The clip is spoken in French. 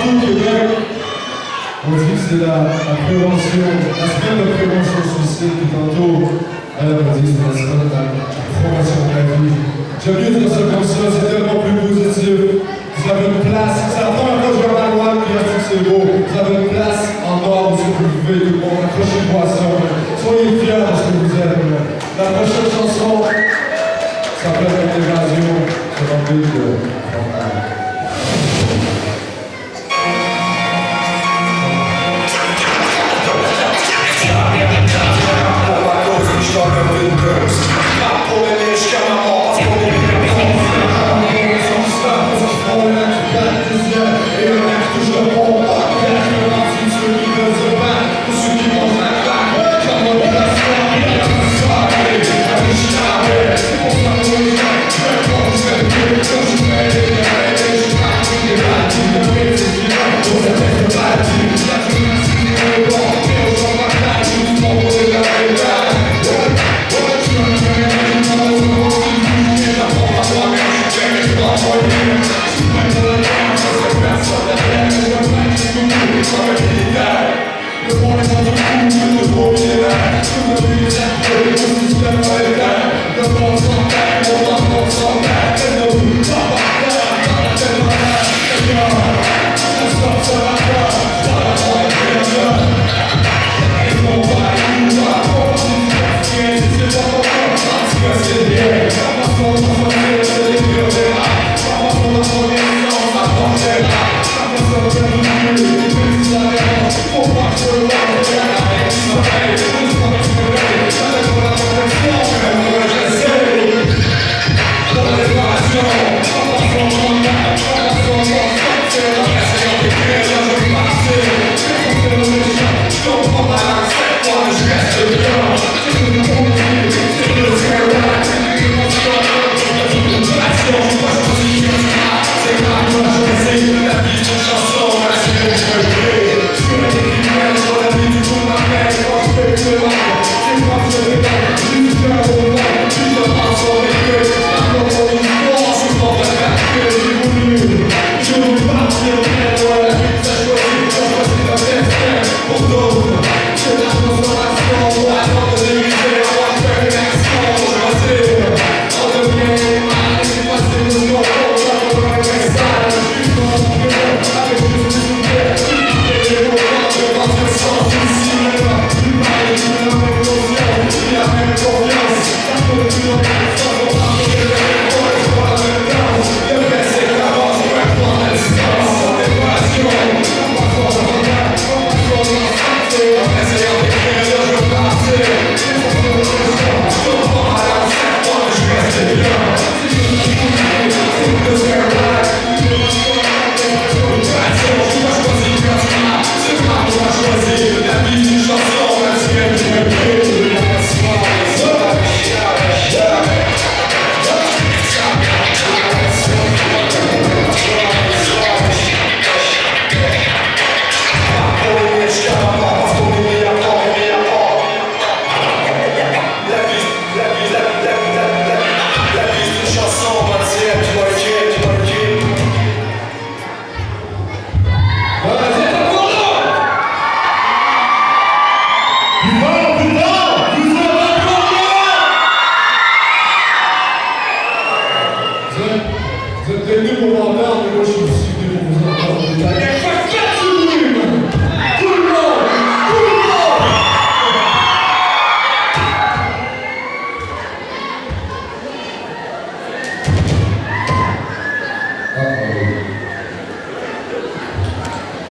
partout au Québec. On dit que c'est la prévention, la semaine de prévention suicide, puis tantôt, elle m'a dit que c'est la semaine de la promotion de la vie. J'aime mieux dire ça comme ça, c'est tellement plus positif. Vous avez une place, c'est la première fois que je vais à la loi, puis je dis que c'est beau. Vous avez une place en or où vous vivez, tout le monde, accrochez-vous à ça. Soyez fiers de ce que vous êtes. La prochaine chanson s'appelle Évasion, c'est un beat de Frontal. Vous êtes venu pour m'entendre, mais moi je suis